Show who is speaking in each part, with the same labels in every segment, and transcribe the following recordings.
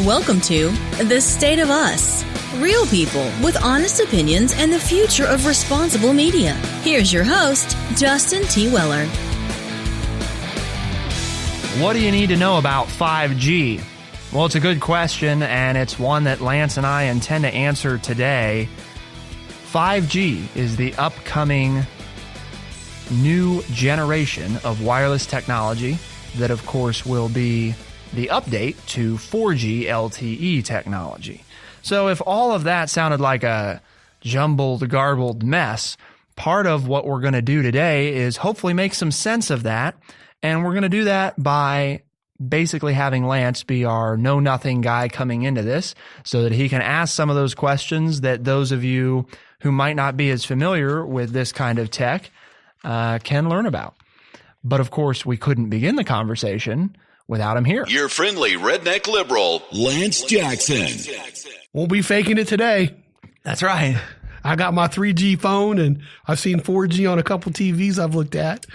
Speaker 1: Welcome to The State of Us. Real people with honest opinions and the future of responsible media. Here's your host, Justin T. Weller.
Speaker 2: What do you need to know about 5G? Well, it's a good question, and it's one that Lance and I intend to answer today. 5G is the upcoming new generation of wireless technology that, of course, will be the update to 4G LTE technology. So if all of that sounded like a jumbled, garbled mess, part of what we're going to do today is hopefully make some sense of that. And we're going to do that by basically having Lance be our know-nothing guy coming into this so that he can ask some of those questions that those of you who might not be as familiar with this kind of tech can learn about. But of course, we couldn't begin the conversation without him here.
Speaker 3: Your friendly redneck liberal, Lance Jackson.
Speaker 4: Won't be faking it today.
Speaker 2: That's right.
Speaker 4: I got my 3G phone, and I've seen 4G on a couple TVs I've looked at.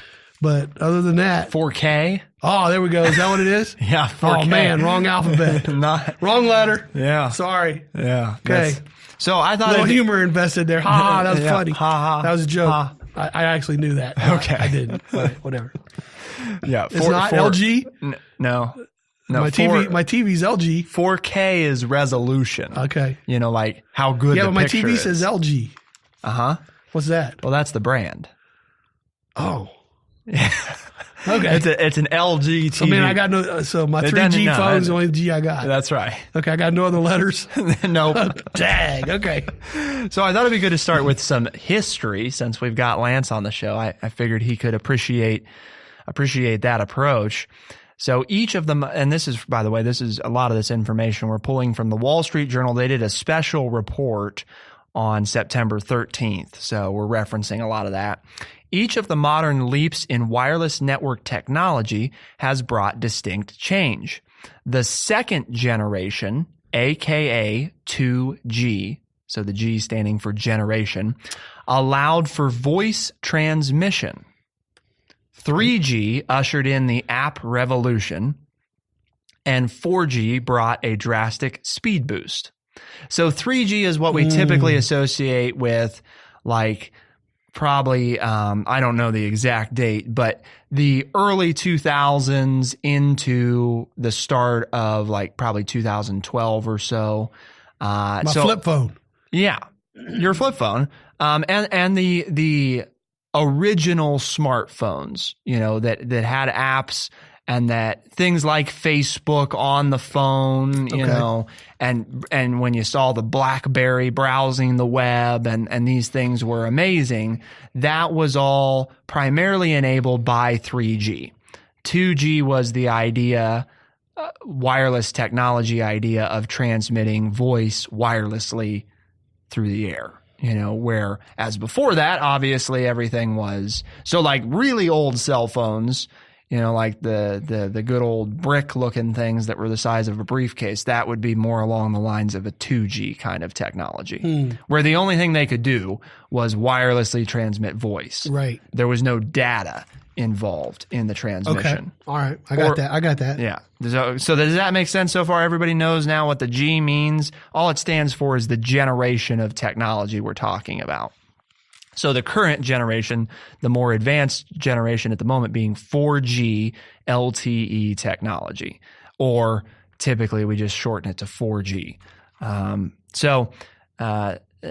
Speaker 4: But other than that,
Speaker 2: 4K.
Speaker 4: Oh, there we go. Is that what it is?
Speaker 2: Yeah, 4K.
Speaker 4: Oh, man, wrong alphabet. Wrong letter.
Speaker 2: Yeah.
Speaker 4: Sorry.
Speaker 2: Yeah.
Speaker 4: Okay.
Speaker 2: So I thought...
Speaker 4: A little humor invested there. Ha, that was funny.
Speaker 2: Ha, ha.
Speaker 4: That was a joke.
Speaker 2: Ha.
Speaker 4: I actually knew that.
Speaker 2: Okay.
Speaker 4: I didn't. Whatever.
Speaker 2: Yeah.
Speaker 4: It's not LG?
Speaker 2: No.
Speaker 4: My TV's LG.
Speaker 2: 4K is resolution.
Speaker 4: Okay.
Speaker 2: You know, like how good
Speaker 4: yeah,
Speaker 2: the
Speaker 4: but my
Speaker 2: picture
Speaker 4: TV
Speaker 2: is.
Speaker 4: says LG.
Speaker 2: Uh-huh.
Speaker 4: What's that?
Speaker 2: Well, that's the brand.
Speaker 4: Oh. Okay.
Speaker 2: It's an LG TV.
Speaker 4: So, man, I got no... So, my 3G phone's the only G I got.
Speaker 2: That's right.
Speaker 4: Okay, I got no other letters?
Speaker 2: Nope.
Speaker 4: Dag. Okay.
Speaker 2: So, I thought it'd be good to start with some history since we've got Lance on the show. I figured he could appreciate that approach. So each of them, and this is, by the way, this is a lot of this information we're pulling from the Wall Street Journal. They did a special report on September 13th. So we're referencing a lot of that. Each of the modern leaps in wireless network technology has brought distinct change. The second generation, aka 2G, so the G standing for generation, allowed for voice transmission. 3G ushered in the app revolution, and 4G brought a drastic speed boost. So 3G is what we typically associate with, like, probably, I don't know the exact date, but the early 2000s into the start of, like, probably 2012 or so.
Speaker 4: My flip phone.
Speaker 2: Yeah, your flip phone. And the original smartphones, you know, that had apps and that things like Facebook on the phone, you know, and when you saw the BlackBerry browsing the web and these things were amazing, that was all primarily enabled by 3G. 2G was the idea, wireless technology idea of transmitting voice wirelessly through the air. You know, where as before that, obviously everything was so like really old cell phones, you know, like the good old brick looking things that were the size of a briefcase. That would be more along the lines of a 2G kind of technology, where the only thing they could do was wirelessly transmit voice.
Speaker 4: Right.
Speaker 2: There was no data involved in the transmission.
Speaker 4: Okay. All right. I got that.
Speaker 2: Yeah. So does that make sense so far? Everybody knows now what the G means. All it stands for is the generation of technology we're talking about. So the current generation, the more advanced generation at the moment being 4G LTE technology, or typically we just shorten it to 4G.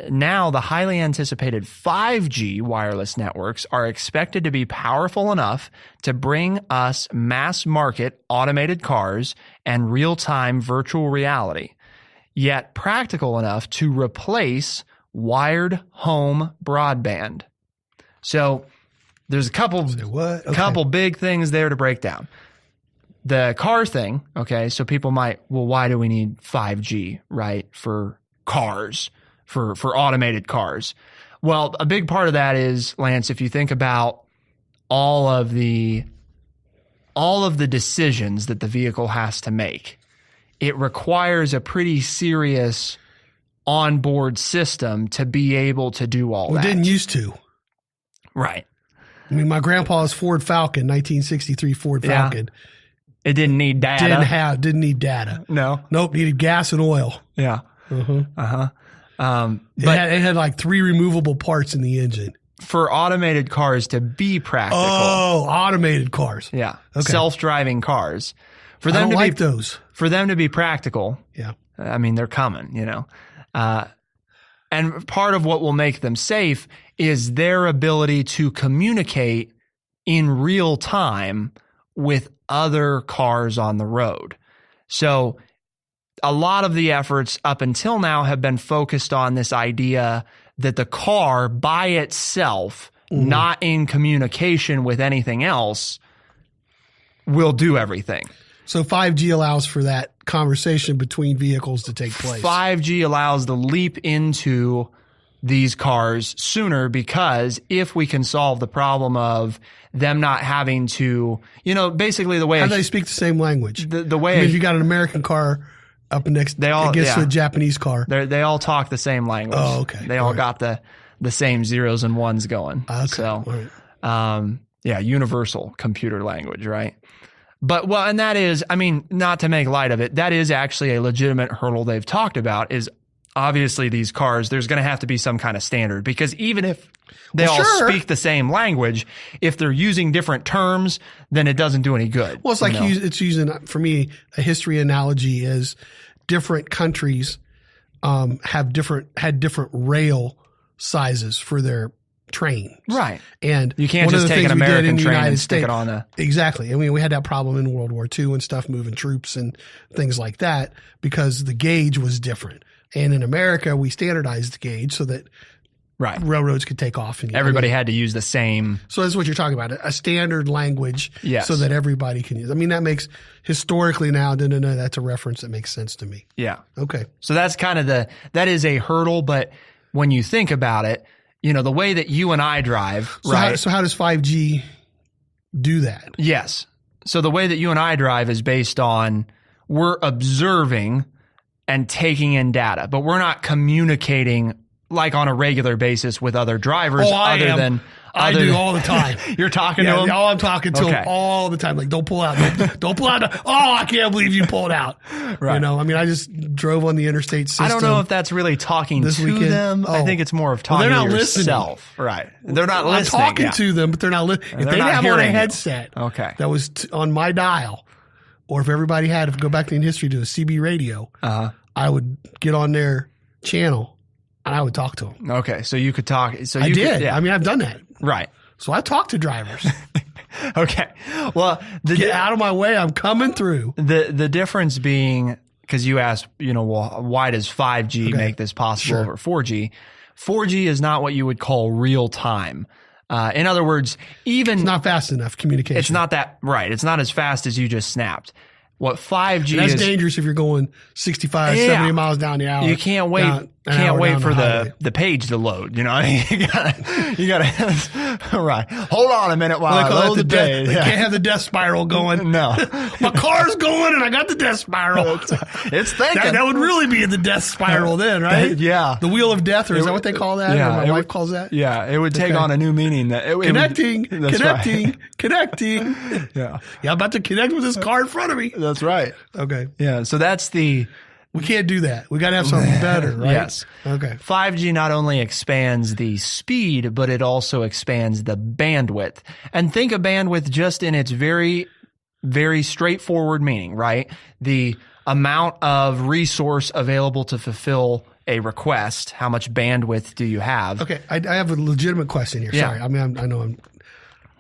Speaker 2: Now, the highly anticipated 5G wireless networks are expected to be powerful enough to bring us mass market automated cars and real-time virtual reality, yet practical enough to replace wired home broadband. So there's a couple big things there to break down. The car thing, okay, so people might, well, why do we need 5G, right, for cars? For automated cars. Well, a big part of that is, Lance, if you think about all of the decisions that the vehicle has to make, it requires a pretty serious onboard system to be able to do all that.
Speaker 4: It didn't used to.
Speaker 2: Right.
Speaker 4: I mean, my grandpa's Ford Falcon, 1963 Ford Falcon.
Speaker 2: It didn't need data.
Speaker 4: Didn't need data.
Speaker 2: No.
Speaker 4: Nope. Needed gas and oil.
Speaker 2: Yeah.
Speaker 4: But
Speaker 2: But
Speaker 4: it had like 3 removable parts in the engine.
Speaker 2: for automated cars to be practical.
Speaker 4: Oh, automated cars.
Speaker 2: Yeah.
Speaker 4: Okay.
Speaker 2: Self-driving cars. For
Speaker 4: I
Speaker 2: them
Speaker 4: don't
Speaker 2: to
Speaker 4: like
Speaker 2: be
Speaker 4: those.
Speaker 2: For them to be practical.
Speaker 4: Yeah.
Speaker 2: I mean, they're coming, you know. And part of what will make them safe is their ability to communicate in real time with other cars on the road. So a lot of the efforts up until now have been focused on this idea that the car by itself, not in communication with anything else, will do everything.
Speaker 4: So 5G allows for that conversation between vehicles to take place.
Speaker 2: 5G allows the leap into these cars sooner, because if we can solve the problem of them not having to, you know, basically the way
Speaker 4: How do they speak the same language?
Speaker 2: the way
Speaker 4: I mean, if you got an American car up next against a Japanese car.
Speaker 2: they all talk the same language.
Speaker 4: Oh, okay.
Speaker 2: They all got the same zeros and ones going.
Speaker 4: Okay.
Speaker 2: So,
Speaker 4: All right.
Speaker 2: universal computer language, right? But, well, and that is, I mean, not to make light of it, that is actually a legitimate hurdle they've talked about, is obviously these cars, there's going to have to be some kind of standard, because even if they all speak the same language, if they're using different terms, then it doesn't do any good.
Speaker 4: Well, it's like it's using, for me, a history analogy is different countries had different rail sizes for their trains.
Speaker 2: Right.
Speaker 4: And
Speaker 2: you can't
Speaker 4: one
Speaker 2: just
Speaker 4: of the
Speaker 2: take an
Speaker 4: things we did
Speaker 2: American
Speaker 4: in the
Speaker 2: train
Speaker 4: United
Speaker 2: and stick
Speaker 4: States,
Speaker 2: it on a...
Speaker 4: Exactly. I mean, we had that problem in World War II and stuff, moving troops and things like that, because the gauge was different. And in America, we standardized the gauge so that railroads could take off. And
Speaker 2: everybody had to use the same.
Speaker 4: So that's what you're talking about, a standard language so that everybody can use. I mean, that makes historically now, that's a reference that makes sense to me.
Speaker 2: Yeah.
Speaker 4: Okay.
Speaker 2: So that's kind of that is a hurdle, but when you think about it, you know, the way that you and I drive, right?
Speaker 4: So how does 5G do that?
Speaker 2: Yes. So the way that you and I drive is based on we're observing and taking in data, but we're not communicating like on a regular basis with other drivers.
Speaker 4: I do all the time.
Speaker 2: You're talking to them?
Speaker 4: Oh, I'm talking to them all the time. Like, don't pull out. Don't pull out. Oh, I can't believe you pulled out. Right. You know, I mean, I just drove on the interstate system.
Speaker 2: I don't know if that's really talking to them. I think it's more of talking to yourself. Right. They're not listening.
Speaker 4: I'm talking to them, but they're not listening. If they have on a headset that was on my dial, or if everybody had, if go back in history to a CB radio, I would get on their channel and I would talk to them.
Speaker 2: Okay. So you could talk. So
Speaker 4: I did. I mean, I've done that.
Speaker 2: Right.
Speaker 4: So I talk to drivers.
Speaker 2: Okay. Well,
Speaker 4: get out of my way. I'm coming through.
Speaker 2: The difference being, because you asked, you know, well, why does 5G make this possible over 4G? 4G is not what you would call real time. In other words, it's
Speaker 4: not fast enough communication.
Speaker 2: It's not that right. It's not as fast as you just snapped. What 5G
Speaker 4: that's dangerous if you're going 65, 70 miles down the hour.
Speaker 2: You can't wait. Can't wait for the page to load. You know, you gotta. Right. Hold on a minute while I load the page.
Speaker 4: You can't have the death spiral going.
Speaker 2: No,
Speaker 4: my car's going and I got the death spiral.
Speaker 2: It's thinking.
Speaker 4: That would really be in the death spiral then, right?
Speaker 2: Yeah.
Speaker 4: The wheel of death, or is that what they call that?
Speaker 2: Yeah.
Speaker 4: Or my wife calls that.
Speaker 2: Yeah. It would take on a new meaning.
Speaker 4: Connecting.
Speaker 2: Yeah.
Speaker 4: Yeah. I'm about to connect with this car in front of me.
Speaker 2: That's right.
Speaker 4: Okay.
Speaker 2: Yeah. So that's the.
Speaker 4: We can't do that. We got to have something better, right?
Speaker 2: Yes.
Speaker 4: Okay.
Speaker 2: 5G not only expands the speed, but it also expands the bandwidth. And think of bandwidth just in its very, very straightforward meaning, right? The amount of resource available to fulfill a request. How much bandwidth do you have?
Speaker 4: Okay. I have a legitimate question here.
Speaker 2: Yeah.
Speaker 4: Sorry. I mean, I know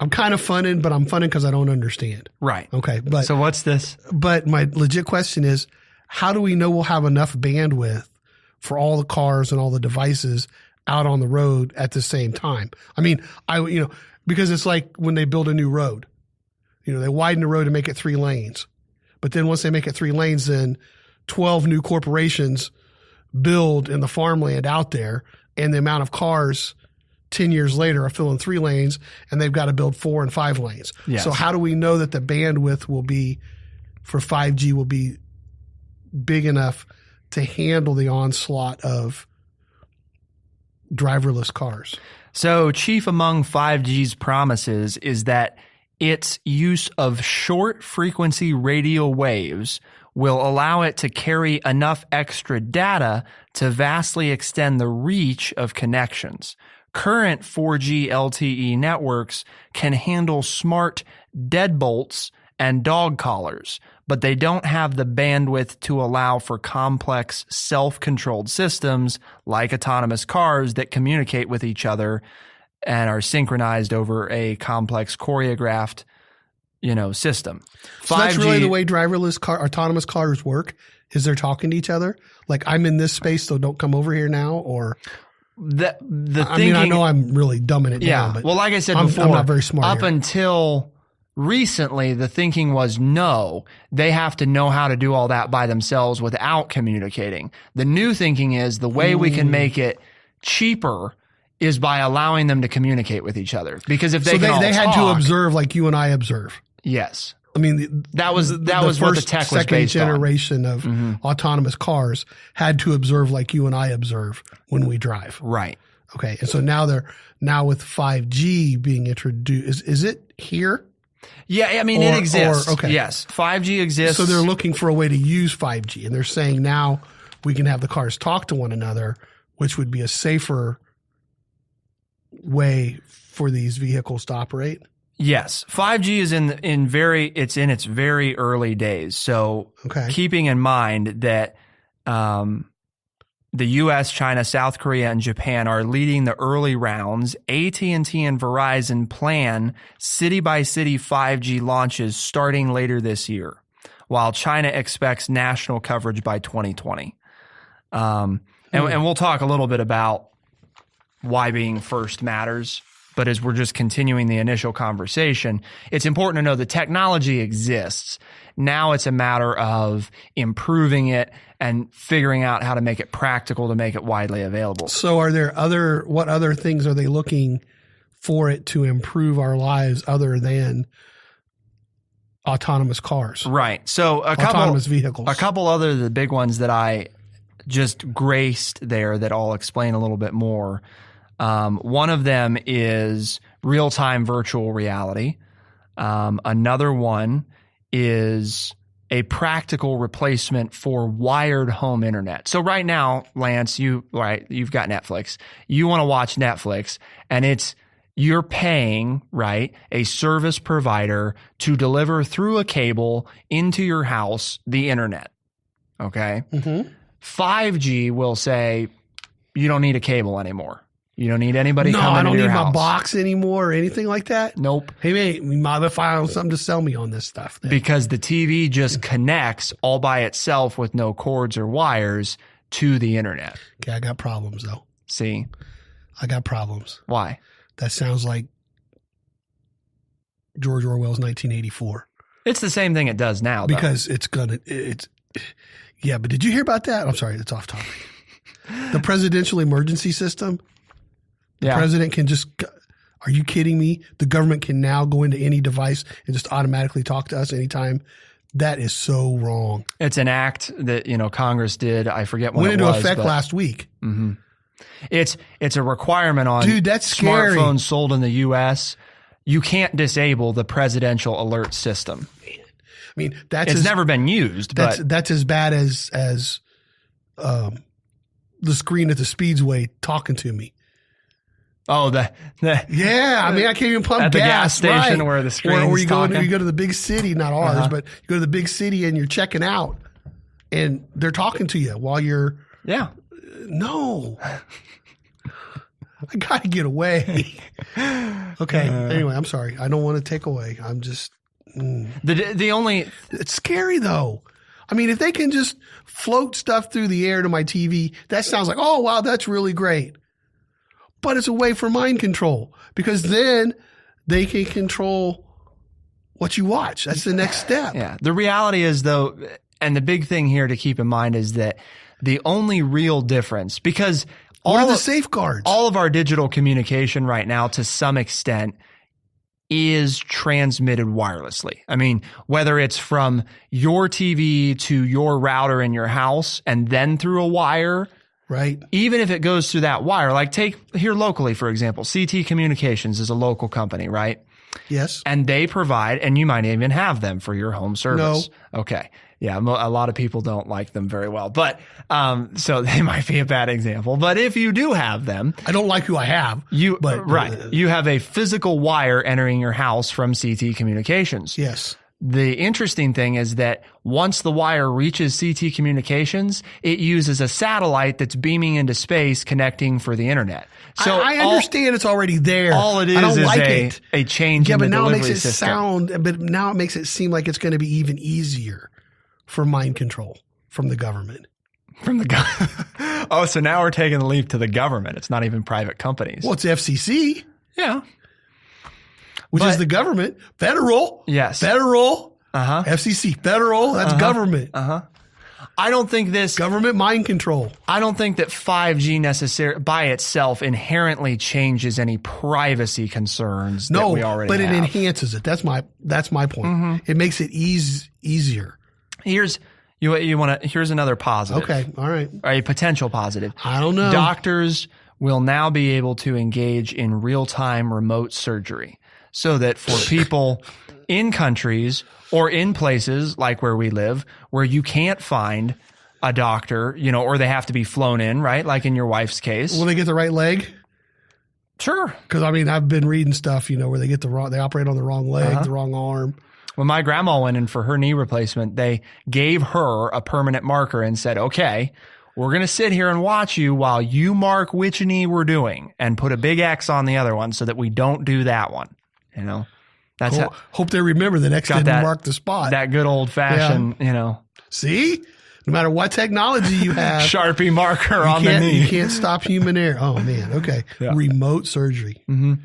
Speaker 4: I'm kind of funning, but I'm funning because I don't understand.
Speaker 2: Right.
Speaker 4: Okay. But
Speaker 2: so what's this?
Speaker 4: But my legit question is, how do we know we'll have enough bandwidth for all the cars and all the devices out on the road at the same time? I mean, because it's like when they build a new road, they widen the road to make it 3 lanes. But then once they make it 3 lanes, then 12 new corporations build in the farmland out there, and the amount of cars 10 years later are filling 3 lanes, and they've got to build 4 and 5 lanes.
Speaker 2: Yes.
Speaker 4: So how do we know that the bandwidth will be for 5G will be big enough to handle the onslaught of driverless cars?
Speaker 2: So chief among 5G's promises is that its use of short frequency radio waves will allow it to carry enough extra data to vastly extend the reach of connections. Current 4G LTE networks can handle smart deadbolts and dog collars, but they don't have the bandwidth to allow for complex self-controlled systems like autonomous cars that communicate with each other and are synchronized over a complex choreographed, system.
Speaker 4: So that's really the way driverless autonomous cars work, is they're talking to each other. Like, I'm in this space, so don't come over here now, or...
Speaker 2: I
Speaker 4: I know I'm really dumbing it down, but
Speaker 2: well, like I said before,
Speaker 4: I'm not very smart
Speaker 2: up
Speaker 4: here.
Speaker 2: Until recently, the thinking was no, they have to know how to do all that by themselves without communicating. The new thinking is the way we can make it cheaper is by allowing them to communicate with each other. Because if they
Speaker 4: had to observe like you and I observe.
Speaker 2: Yes.
Speaker 4: I mean,
Speaker 2: that was what the tech was based on.
Speaker 4: Second generation of autonomous cars had to observe like you and I observe when we drive.
Speaker 2: Right.
Speaker 4: Okay. And so now with 5G being introduced, is it here?
Speaker 2: Yeah. I mean, it exists.
Speaker 4: Okay.
Speaker 2: Yes. 5G exists.
Speaker 4: So they're looking for a way to use 5G, and they're saying now we can have the cars talk to one another, which would be a safer way for these vehicles to operate.
Speaker 2: Yes, 5G is in its very early days. So keeping in mind that the U.S., China, South Korea, and Japan are leading the early rounds, AT&T and Verizon plan city-by-city 5G launches starting later this year, while China expects national coverage by 2020. And we'll talk a little bit about why being first matters. But as we're just continuing the initial conversation, it's important to know the technology exists. Now it's a matter of improving it and figuring out how to make it practical to make it widely available.
Speaker 4: So what other things are they looking for it to improve our lives other than autonomous cars?
Speaker 2: Right. So
Speaker 4: autonomous vehicles.
Speaker 2: A couple other the big ones that I just graced there that I'll explain a little bit more. One of them is real-time virtual reality. Another one is a practical replacement for wired home internet. So right now, Lance, you've got Netflix. You want to watch Netflix, and you're paying, right, a service provider to deliver through a cable into your house the internet. Okay? 5G will say you don't need a cable anymore. You don't need anybody coming to your house. No, I don't need my
Speaker 4: box anymore or anything like that?
Speaker 2: Nope.
Speaker 4: Hey, mate, you might have found something to sell me on this stuff. Then.
Speaker 2: Because the TV just connects all by itself with no cords or wires to the internet.
Speaker 4: Okay, I got problems, though.
Speaker 2: See?
Speaker 4: I got problems.
Speaker 2: Why?
Speaker 4: That sounds like George Orwell's 1984.
Speaker 2: It's the same thing it does now, though.
Speaker 4: Because yeah, but did you hear about that? I'm sorry, that's off topic. The presidential emergency system. The president can just, are you kidding me? The government can now go into any device and just automatically talk to us anytime. That is so wrong.
Speaker 2: It's an act that, Congress did. I forget when
Speaker 4: it went into effect last week.
Speaker 2: Mm-hmm. It's a requirement on
Speaker 4: that's scary.
Speaker 2: Smartphones sold in the U.S. You can't disable the presidential alert system.
Speaker 4: I mean,
Speaker 2: it's never been used.
Speaker 4: That's as bad as the screen at the Speedway talking to me.
Speaker 2: Oh,
Speaker 4: yeah. I mean, I can't even pump
Speaker 2: at the gas station
Speaker 4: right.
Speaker 2: where the screen's
Speaker 4: or you
Speaker 2: talking.
Speaker 4: go to the big city, not ours, but you go to the big city and you're checking out, and they're talking to you while you're.
Speaker 2: Yeah.
Speaker 4: No. I gotta get away. Okay. Anyway, I'm sorry. I don't want to take away. I'm just. It's scary though. I mean, if they can just float stuff through the air to my TV, that sounds like, oh wow, that's really great. But it's a way for mind control, because then they can control what you watch. That's the next step.
Speaker 2: Yeah. The reality is, though, and the big thing here to keep in mind is that the only real difference, because
Speaker 4: what are the safeguards?
Speaker 2: All of our digital communication right now, to some extent, is transmitted wirelessly. I mean, whether it's from your TV to your router in your house and then through a wire.
Speaker 4: Right.
Speaker 2: Even if it goes through that wire, like take here locally, for example, CT Communications is a local company, right?
Speaker 4: Yes.
Speaker 2: And they provide, and you might even have them for your home service.
Speaker 4: No.
Speaker 2: Okay. Yeah. A lot of people don't like them very well, but, so they might be a bad example. But if you do have them,
Speaker 4: I don't like who I have. You
Speaker 2: have a physical wire entering your house from CT Communications.
Speaker 4: Yes.
Speaker 2: The interesting thing is that once the wire reaches CT Communications, it uses a satellite that's beaming into space connecting for the internet. So
Speaker 4: I understand it's already there.
Speaker 2: All it is
Speaker 4: I don't
Speaker 2: is
Speaker 4: like it.
Speaker 2: a change in the delivery system.
Speaker 4: But now it makes it seem like it's going to be even easier for mind control from the government.
Speaker 2: Oh, so now we're taking the leap to the government. It's not even private companies.
Speaker 4: Well, it's FCC.
Speaker 2: Yeah.
Speaker 4: Which is the government. Federal.
Speaker 2: Yes.
Speaker 4: Federal.
Speaker 2: Uh-huh.
Speaker 4: FCC. Federal. That's government.
Speaker 2: Uh-huh. I don't think this
Speaker 4: government mind control.
Speaker 2: I don't think that 5G by itself inherently changes any privacy concerons that we already have.
Speaker 4: But it enhances it. That's my point. Mm-hmm. It makes it easier.
Speaker 2: Here's another positive.
Speaker 4: Okay. All right.
Speaker 2: Or a potential positive.
Speaker 4: I don't know.
Speaker 2: Doctors will now be able to engage in real-time remote surgery so that for people in countries or in places like where we live where you can't find a doctor, or they have to be flown in, right? Like in your wife's case.
Speaker 4: Will they get the right leg?
Speaker 2: Sure.
Speaker 4: Because I've been reading stuff, where they operate on the wrong leg, the wrong arm.
Speaker 2: When my grandma went in for her knee replacement, they gave her a permanent marker and said, okay, we're going to sit here and watch you while you mark which knee we're doing and put a big X on the other one so that we don't do that one. That's
Speaker 4: cool. Hope they remember the next didn't mark the spot.
Speaker 2: That good old fashioned,
Speaker 4: See? No matter what technology you have.
Speaker 2: Sharpie marker on the knee.
Speaker 4: You can't stop human error. Oh, man. Okay. Yeah. Remote surgery.
Speaker 2: Mm-hmm.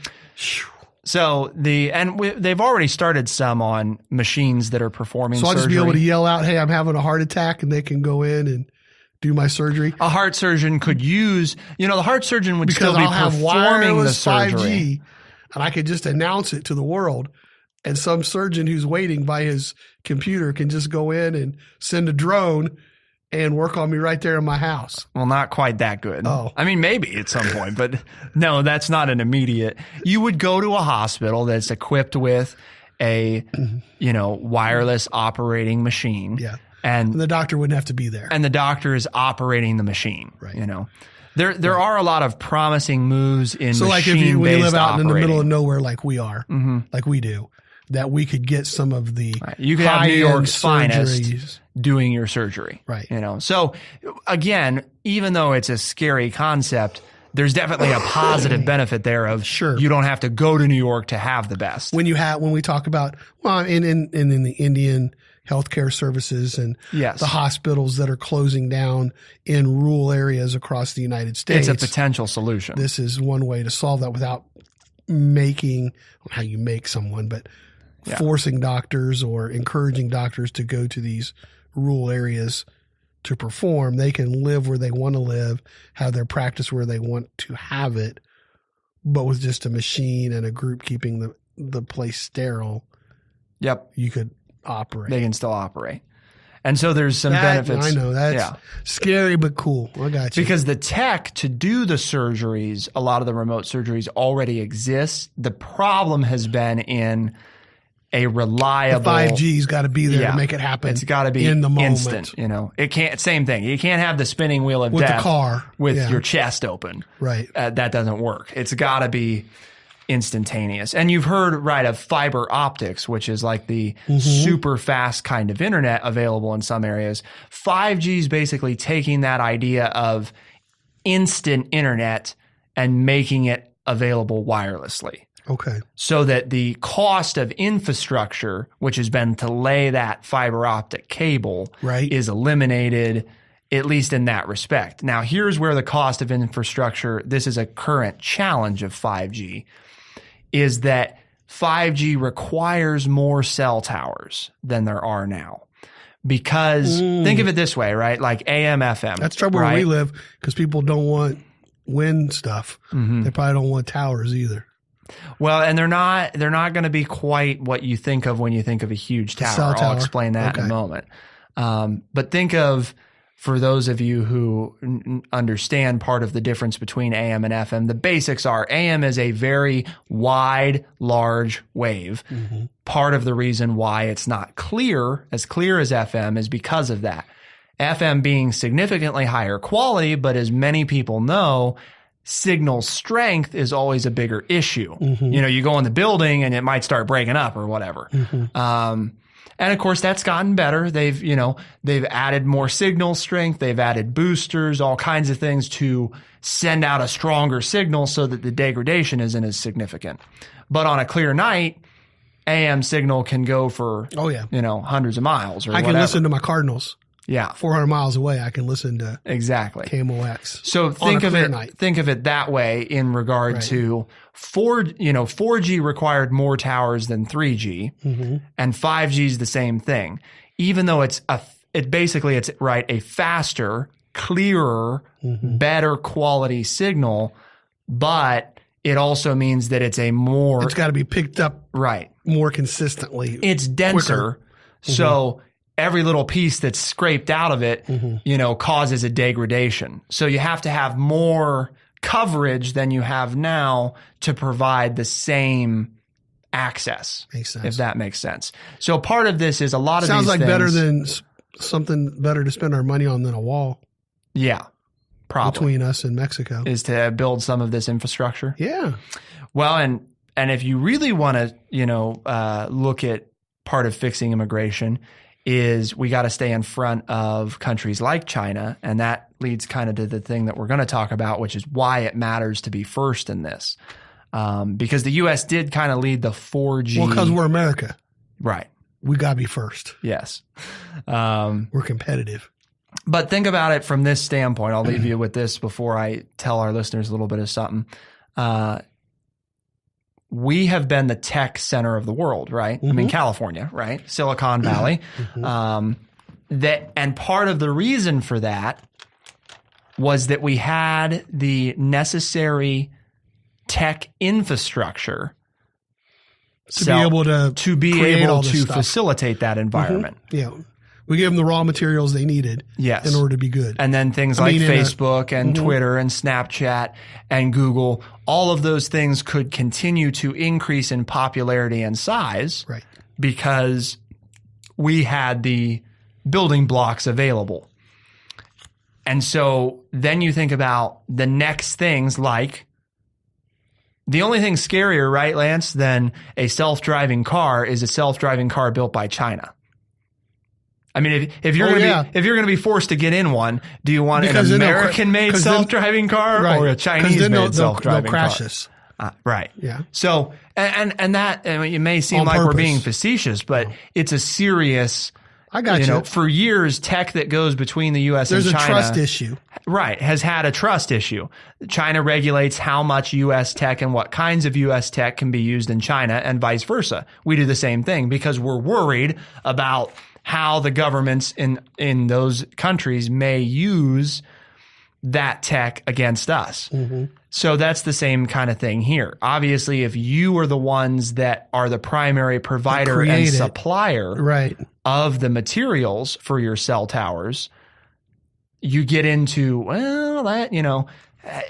Speaker 2: So they've already started some on machines that are performing surgery.
Speaker 4: So I'll just be able to yell out, hey, I'm having a heart attack, and they can go in and do my surgery.
Speaker 2: A heart surgeon could use, the heart surgeon would still be performing the surgery. 5G,
Speaker 4: and I could just announce it to the world. And some surgeon who's waiting by his computer can just go in and send a drone and work on me right there in my house.
Speaker 2: Well, not quite that good.
Speaker 4: Oh.
Speaker 2: I mean, maybe at some point, but no, that's not an immediate. You would go to a hospital that's equipped with a, wireless operating machine.
Speaker 4: Yeah. And the doctor wouldn't have to be there.
Speaker 2: And the doctor is operating the machine.
Speaker 4: Right.
Speaker 2: There are a lot of promising moves in machine-based
Speaker 4: like when you live out in the middle of nowhere like we are,
Speaker 2: mm-hmm.
Speaker 4: like we do, that we could get some of the
Speaker 2: you could have New York's finest doing your surgery.
Speaker 4: Right.
Speaker 2: So again, even though it's a scary concept, there's definitely a positive benefit there of you don't have to go to New York to have the best.
Speaker 4: When we talk about, in the Indian healthcare services and the hospitals that are closing down in rural areas across the United States.
Speaker 2: It's a potential solution.
Speaker 4: This is one way to solve that without making how you make someone, but forcing doctors or encouraging doctors to go to these rural areas to perform. They can live where they want to live, have their practice where they want to have it, but with just a machine and a group keeping the place sterile.
Speaker 2: Yep.
Speaker 4: You could operate.
Speaker 2: They can still operate. And so there's some benefits.
Speaker 4: I know that's scary, but cool. I got you.
Speaker 2: Because the tech to do the surgeries, a lot of the remote surgeries already exists. The problem has been in a reliable.
Speaker 4: The 5G's got to be there to make it happen.
Speaker 2: It's got to be
Speaker 4: in the moment.
Speaker 2: Instant. It can't. Same thing. You can't have the spinning wheel of
Speaker 4: with
Speaker 2: death
Speaker 4: the car
Speaker 2: with your chest open.
Speaker 4: Right.
Speaker 2: That doesn't work. It's got to be instantaneous. And you've heard, of fiber optics, which is like the super fast kind of internet available in some areas. 5G is basically taking that idea of instant internet and making it available wirelessly.
Speaker 4: Okay.
Speaker 2: So that the cost of infrastructure, which has been to lay that fiber optic cable, is eliminated, at least in that respect. Now, here's where the cost of infrastructure, this is a current challenge of 5G, is that 5G requires more cell towers than there are now. Because think of it this way, right? Like AM, FM.
Speaker 4: That's trouble where we live because people don't want wind stuff.
Speaker 2: Mm-hmm.
Speaker 4: They probably don't want towers either.
Speaker 2: Well, and they're not going to be quite what you think of when you think of a huge tower. I'll explain that in a moment. But think of for those of you who understand part of the difference between AM and FM, the basics are AM is a very wide, large wave. Part of the reason why it's not clear as FM is because of that. FM being significantly higher quality, but as many people know, signal strength is always a bigger issue. You know, you go in the building and it might start breaking up or whatever. And of course that's gotten better. They've added more signal strength. They've added boosters, all kinds of things to send out a stronger signal so that the degradation isn't as significant. But on a clear night, AM signal can go for, hundreds of miles or
Speaker 4: I can
Speaker 2: whatever.
Speaker 4: listen to my Cardinals.
Speaker 2: Yeah.
Speaker 4: 400 miles away, I can listen to
Speaker 2: exactly
Speaker 4: KMOX.
Speaker 2: So think of it that way in regard to 4G required more towers than 3G, and 5G is the same thing. Even though it's a faster, clearer, better quality signal, but it also means that it's
Speaker 4: got to be picked up more consistently.
Speaker 2: It's denser. So every little piece that's scraped out of it, causes a degradation. So you have to have more coverage than you have now to provide the same access.
Speaker 4: Makes sense.
Speaker 2: If that makes sense. So part of this is a lot of
Speaker 4: sounds
Speaker 2: these
Speaker 4: like
Speaker 2: things,
Speaker 4: better than something better to spend our money on than a wall.
Speaker 2: Yeah, probably
Speaker 4: between us and Mexico
Speaker 2: is to build some of this infrastructure.
Speaker 4: Yeah.
Speaker 2: Well, and if you really want to, look at part of fixing immigration, is we got to stay in front of countries like China. And that leads kind of to the thing that we're going to talk about, which is why it matters to be first in this. Because the U.S. did kind of lead the 4G.
Speaker 4: Well, because we're America.
Speaker 2: Right.
Speaker 4: We got to be first.
Speaker 2: Yes.
Speaker 4: We're competitive.
Speaker 2: But think about it from this standpoint. I'll leave you with this before I tell our listeners a little bit of something. We have been the tech center of the world, right? I mean, California, right? Silicon Valley. And part of the reason for that was that we had the necessary tech infrastructure
Speaker 4: to be able to
Speaker 2: facilitate that environment.
Speaker 4: Yeah. We gave them the raw materials they needed in order to be good.
Speaker 2: And then things like Facebook and Twitter and Snapchat and Google, all of those things could continue to increase in popularity and size because we had the building blocks available. And so then you think about the next things, like the only thing scarier, right, Lance, than a self-driving car is a self-driving car built by China. I mean, if you're going to be forced to get in one, do you want an American-made self-driving car or a Chinese-made self-driving car?
Speaker 4: They'll crash us.
Speaker 2: Right.
Speaker 4: Yeah.
Speaker 2: So, and that, it may seem like we're being facetious, but it's a serious.
Speaker 4: I got you.
Speaker 2: For years, tech that goes between the U.S. and China.
Speaker 4: There's a trust issue.
Speaker 2: Right. Has had a trust issue. China regulates how much U.S. tech and what kinds of U.S. tech can be used in China and vice versa. We do the same thing because we're worried about how the governments in those countries may use that tech against us. So that's the same kind of thing here. Obviously, if you are the ones that are the primary provider and supplier of the materials for your cell towers, you get into,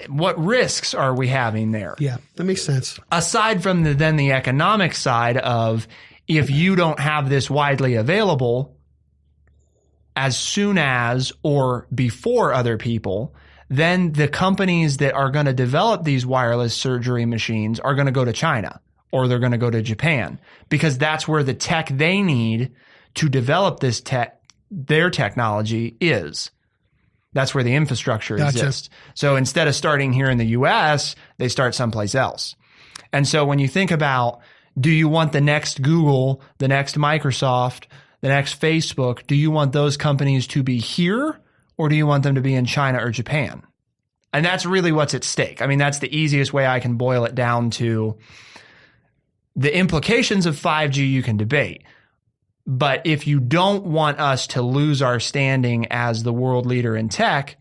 Speaker 2: what risks are we having there?
Speaker 4: Yeah, that makes sense.
Speaker 2: Aside from the economic side of, if you don't have this widely available as soon as or before other people, then the companies that are going to develop these wireless surgery machines are going to go to China or they're going to go to Japan because that's where the tech they need to develop this their technology is. That's where the infrastructure exists. So instead of starting here in the US, they start someplace else. And so when you think about, do you want the next Google, the next Microsoft, the next Facebook, do you want those companies to be here or do you want them to be in China or Japan? And that's really what's at stake. I mean, that's the easiest way I can boil it down to. The implications of 5G you can debate. But if you don't want us to lose our standing as the world leader in tech,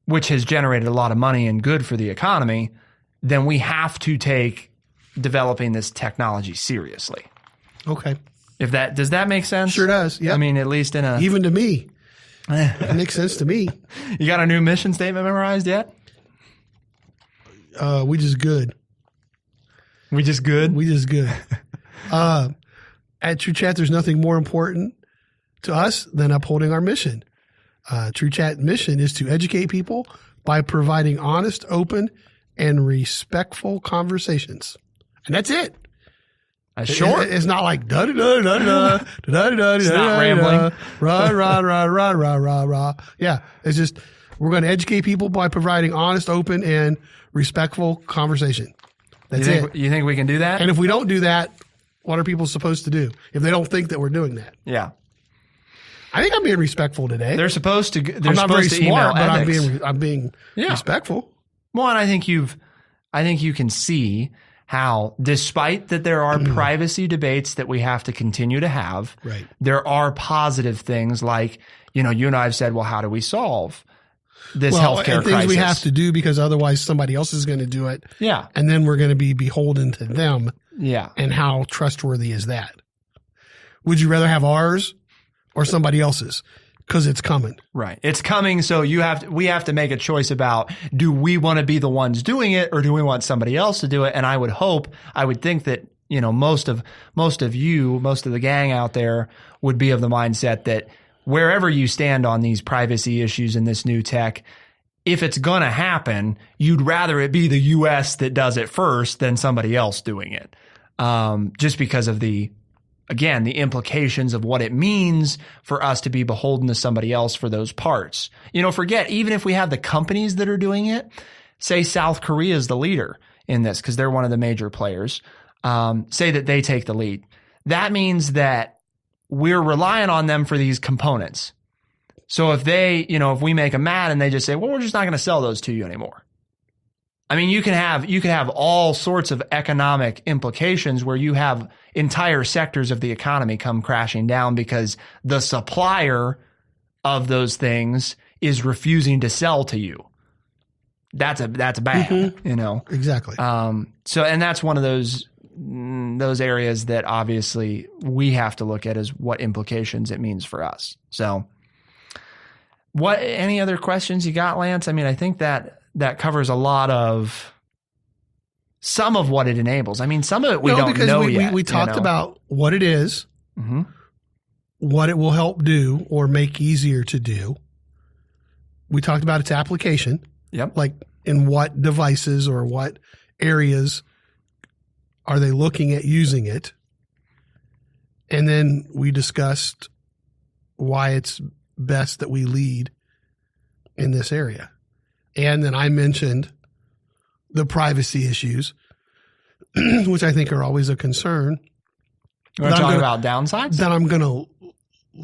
Speaker 2: which has generated a lot of money and good for the economy, then we have to take developing this technology seriously.
Speaker 4: Okay.
Speaker 2: Does that make sense?
Speaker 4: Sure does. Yeah.
Speaker 2: I mean, at least
Speaker 4: even to me. It makes sense to me.
Speaker 2: You got a new mission statement memorized yet?
Speaker 4: We just good.
Speaker 2: We just good?
Speaker 4: We just good. At TrueChat, there's nothing more important to us than upholding our mission. TrueChat mission is to educate people by providing honest, open, and respectful conversations. And that's it.
Speaker 2: That's short.
Speaker 4: It's not like da da da da da da da. It's
Speaker 2: not rambling.
Speaker 4: Rah rah rah rah rah rah rah. Yeah, it's just we're going to educate people by providing honest, open, and respectful conversation. That's it.
Speaker 2: You think we can do that?
Speaker 4: And if we don't do that, what are people supposed to do if they don't think that we're doing that?
Speaker 2: Yeah.
Speaker 4: I think I'm being respectful today.
Speaker 2: They're supposed to. They're
Speaker 4: I'm not very
Speaker 2: supposed to
Speaker 4: smart,
Speaker 2: email
Speaker 4: but
Speaker 2: ethics.
Speaker 4: I'm being respectful.
Speaker 2: Well, and I think you can see how, despite that there are privacy debates that we have to continue to have,
Speaker 4: right,
Speaker 2: there are positive things like, you and I have said, well, how do we solve this healthcare
Speaker 4: and things
Speaker 2: crisis?
Speaker 4: We have to do because otherwise somebody else is going to do it.
Speaker 2: Yeah.
Speaker 4: And then we're going to be beholden to them.
Speaker 2: Yeah.
Speaker 4: And how trustworthy is that? Would you rather have ours or somebody else's? Because it's coming. Right.
Speaker 2: It's coming. So we have to make a choice about, do we want to be the ones doing it or do we want somebody else to do it? And I would think that, most of the gang out there would be of the mindset that wherever you stand on these privacy issues in this new tech, if it's going to happen, you'd rather it be the US that does it first than somebody else doing it. Just because of the implications of what it means for us to be beholden to somebody else for those parts. Forget, even if we have the companies that are doing it, say South Korea is the leader in this because they're one of the major players, say that they take the lead. That means that we're relying on them for these components. So if if we make them mad and they just say, well, we're just not going to sell those to you anymore. I mean, you can have all sorts of economic implications where you have entire sectors of the economy come crashing down because the supplier of those things is refusing to sell to you. That's bad,
Speaker 4: Exactly.
Speaker 2: And that's one of those areas that obviously we have to look at as what implications it means for us. So any other questions you got, Lance? I mean, I think that covers a lot of some of what it enables. I mean, some of it we don't know yet.
Speaker 4: We talked about what it is, what it will help do or make easier to do. We talked about its application.
Speaker 2: Yep.
Speaker 4: Like in what devices or what areas are they looking at using it? And then we discussed why it's best that we lead in this area. And then I mentioned the privacy issues, which I think are always a concern.
Speaker 2: We're talking about downsides?
Speaker 4: That I'm going to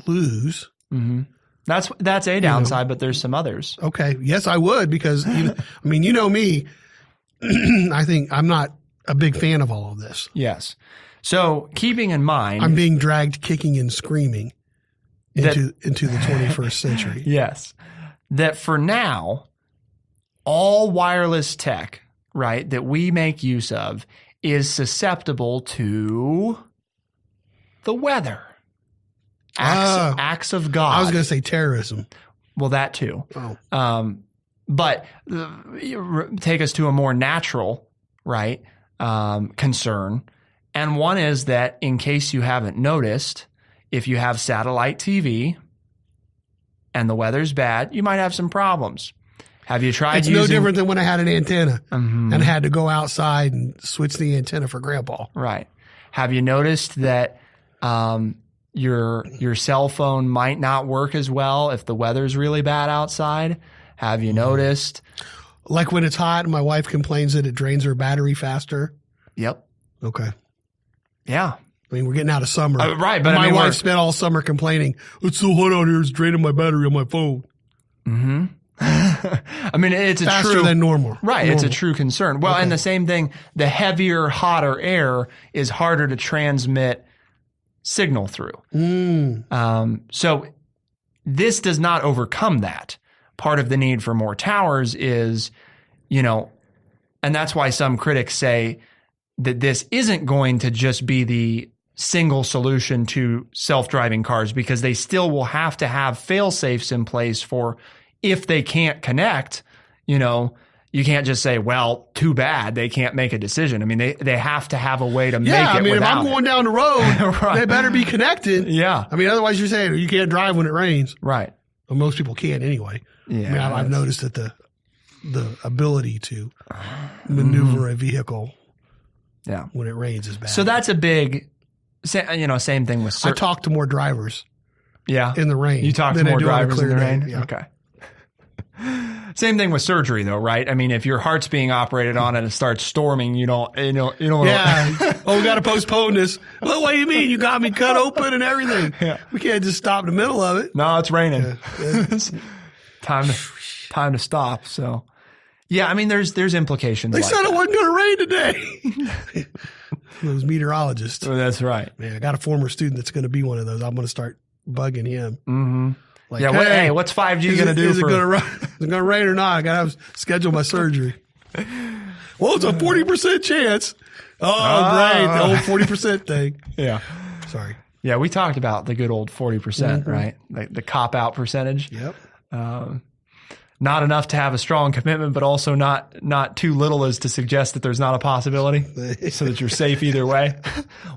Speaker 4: lose.
Speaker 2: Mm-hmm. That's a downside, but there's some others.
Speaker 4: Okay. Yes, I would because, me, I think I'm not a big fan of all of this.
Speaker 2: Yes. So keeping in mind.
Speaker 4: I'm being dragged kicking and screaming into the 21st century.
Speaker 2: Yes. That for now, all wireless tech, right, that we make use of is susceptible to the weather. Acts of God.
Speaker 4: I was going to say terrorism.
Speaker 2: Well, that too.
Speaker 4: Oh.
Speaker 2: But take us to a more natural, right, concern. And one is that, in case you haven't noticed, if you have satellite TV and the weather's bad, you might have some problems. Have you tried using...
Speaker 4: It's no different than when I had an antenna and had to go outside and switch the antenna for Grandpa.
Speaker 2: Right. Have you noticed that your cell phone might not work as well if the weather's really bad outside? Have you noticed?
Speaker 4: Like when it's hot and my wife complains that it drains her battery faster?
Speaker 2: Yep.
Speaker 4: Okay.
Speaker 2: Yeah.
Speaker 4: I mean, we're getting out of summer.
Speaker 2: Right. But
Speaker 4: my wife spent all summer complaining, it's so hot out here, it's draining my battery on my phone.
Speaker 2: Mm-hmm. I mean, it's
Speaker 4: faster than normal.
Speaker 2: Right. It's a true concern. Well, and the same thing, the heavier, hotter air is harder to transmit signal through. So this does not overcome that. Part of the need for more towers is, and that's why some critics say that this isn't going to just be single solution to self-driving cars because they still will have to have fail-safes in place for if they can't connect, you know, you can't just say, well, too bad they can't make a decision. I mean, they have to have a way to make it without
Speaker 4: if I'm going down the road,
Speaker 2: right.
Speaker 4: They better be connected.
Speaker 2: Yeah.
Speaker 4: I mean, otherwise you're saying you can't drive when it rains.
Speaker 2: Right.
Speaker 4: Well, most people can't anyway.
Speaker 2: Yeah.
Speaker 4: I mean, I've noticed that the ability to maneuver a vehicle when it rains is bad.
Speaker 2: So that's a big, you know, same thing with
Speaker 4: I talk to more drivers in the rain.
Speaker 2: You talk to more drivers in the rain?
Speaker 4: Yeah.
Speaker 2: Okay. Same thing with surgery, though, right? I mean, if your heart's being operated on and it starts storming, you don't.
Speaker 4: Yeah. Oh, we got to postpone this. Well, what do you mean? You got me cut open and everything.
Speaker 2: Yeah.
Speaker 4: We can't just stop in the middle of it.
Speaker 2: No, it's raining. Yeah. time to stop. So, yeah, I mean, there's implications.
Speaker 4: They
Speaker 2: like
Speaker 4: said
Speaker 2: that.
Speaker 4: it wasn't going to rain today. Those meteorologists.
Speaker 2: Oh, that's right.
Speaker 4: Man, I got a former student that's going to be one of those. I'm going to start bugging him.
Speaker 2: Mm-hmm.
Speaker 4: Like,
Speaker 2: yeah, hey, what's 5G going to do?
Speaker 4: Is it going to rain or not? I got to schedule my surgery. Well, it's a 40% chance. Oh, great. The old 40% thing.
Speaker 2: Yeah.
Speaker 4: Sorry.
Speaker 2: Yeah, we talked about the good old 40%, right? The cop-out percentage.
Speaker 4: Yep.
Speaker 2: Not enough to have a strong commitment, but also not too little as to suggest that there's not a possibility so that you're safe either way.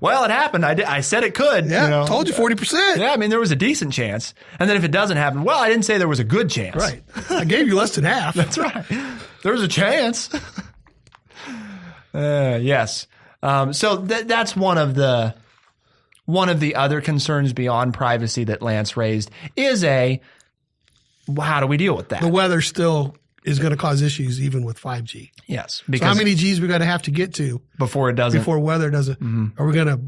Speaker 2: Well, it happened. I said it could.
Speaker 4: Yeah,
Speaker 2: you know.
Speaker 4: Told you 40%.
Speaker 2: Yeah, I mean, there was a decent chance. And then if it doesn't happen, well, I didn't say there was a good chance.
Speaker 4: Right. I gave you less than half.
Speaker 2: That's right. There was a chance. Yes. So that's one of the other concerns beyond privacy that Lance raised is how do we deal with that?
Speaker 4: The weather still is going to cause issues even with 5G.
Speaker 2: Yes.
Speaker 4: Because so how many Gs we got to have to get to
Speaker 2: before it doesn't?
Speaker 4: Before weather doesn't. Mm-hmm. Are we going to?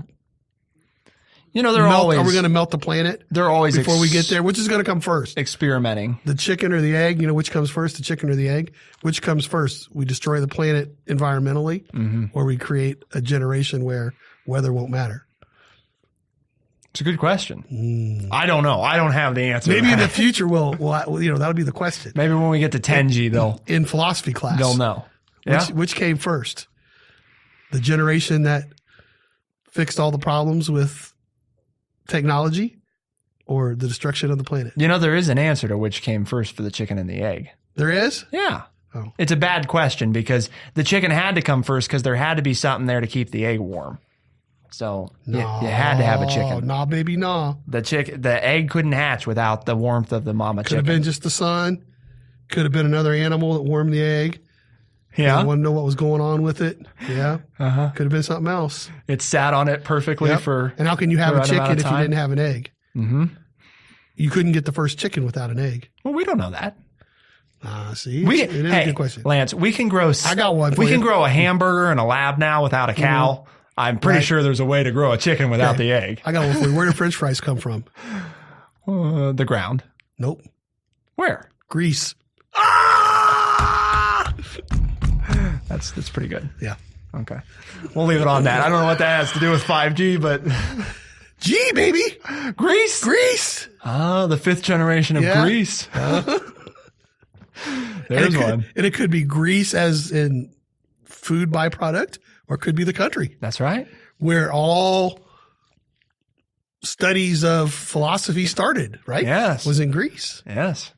Speaker 2: You know, are we
Speaker 4: going to melt the planet?
Speaker 2: They're always
Speaker 4: before we get there. Which is going to come first?
Speaker 2: Experimenting.
Speaker 4: The chicken or the egg? You know, which comes first? The chicken or the egg? Which comes first? We destroy the planet environmentally, or we create a generation where weather won't matter.
Speaker 2: It's a good question. I don't know. I don't have the answer.
Speaker 4: Maybe in the future we'll that'll be the question.
Speaker 2: Maybe when we get to 10G, they'll
Speaker 4: in philosophy class
Speaker 2: they'll know. Yeah?
Speaker 4: Which came first? The generation that fixed all the problems with technology, or the destruction of the planet?
Speaker 2: You know, there is an answer to which came first for the chicken and the egg.
Speaker 4: There is?
Speaker 2: Yeah.
Speaker 4: Oh.
Speaker 2: It's a bad question because the chicken had to come first because there had to be something there to keep the egg warm. So you had to have a chicken.
Speaker 4: Nah, baby, nah.
Speaker 2: The egg couldn't hatch without the warmth of the mama chicken.
Speaker 4: Could have been just the sun. Could have been another animal that warmed the egg.
Speaker 2: Yeah.
Speaker 4: I want to know what was going on with it. Yeah.
Speaker 2: Uh-huh.
Speaker 4: Could have been something else.
Speaker 2: It sat on it perfectly for.
Speaker 4: And how can you have a chicken if you didn't have an egg?
Speaker 2: Mm-hmm.
Speaker 4: You couldn't get the first chicken without an egg.
Speaker 2: Well, we don't know that.
Speaker 4: See, it is a good question.
Speaker 2: Lance, we can grow.
Speaker 4: I got one.
Speaker 2: We can grow a hamburger in a lab now without a cow. Mm-hmm. I'm pretty sure there's a way to grow a chicken without the egg.
Speaker 4: I got one for you. Where do French fries come from?
Speaker 2: The ground.
Speaker 4: Nope.
Speaker 2: Where?
Speaker 4: Greece.
Speaker 2: That's pretty good.
Speaker 4: Yeah.
Speaker 2: Okay. We'll leave it on that. I don't know what that has to do with 5G, but
Speaker 4: G, baby.
Speaker 2: Greece.
Speaker 4: Greece.
Speaker 2: The fifth generation of Greece. There's one.
Speaker 4: And it could be Greece as in food byproduct, or it could be the country.
Speaker 2: That's right.
Speaker 4: Where all studies of philosophy started, right?
Speaker 2: Yes.
Speaker 4: Was in Greece.
Speaker 2: Yes.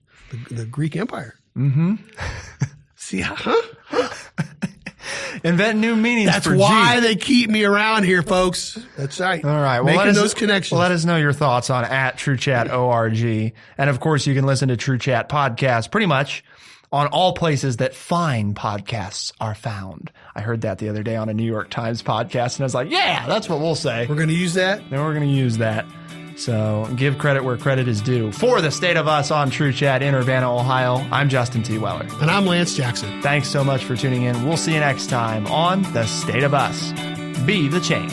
Speaker 4: The Greek Empire.
Speaker 2: Mm-hmm.
Speaker 4: See, huh?
Speaker 2: Invent new meanings.
Speaker 4: That's why they keep me around here, folks. That's right.
Speaker 2: All right. Well,
Speaker 4: making those connections.
Speaker 2: Let us know your thoughts on @TrueChat.org. And of course, you can listen to TrueChat podcast pretty much on all places that fine podcasts are found. I heard that the other day on a New York Times podcast, and I was like, yeah, that's what we'll say.
Speaker 4: We're going to use that?
Speaker 2: Then we're going to use that. So give credit where credit is due. For the State of Us on TrueChat in Urbana, Ohio, I'm Justin T. Weller.
Speaker 4: And I'm Lance Jackson.
Speaker 2: Thanks so much for tuning in. We'll see you next time on The State of Us. Be the change.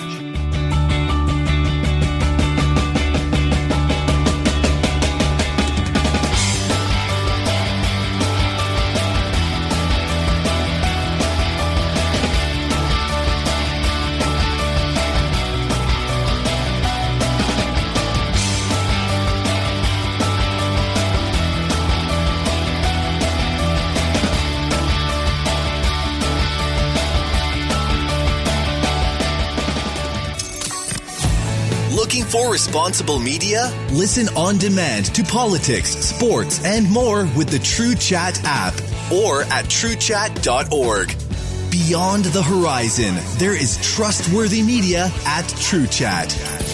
Speaker 5: For responsible media,
Speaker 3: Listen on demand to politics, sports, and more with the TrueChat app.
Speaker 5: or at truechat.org.
Speaker 3: Beyond the horizon, there is trustworthy media at TrueChat.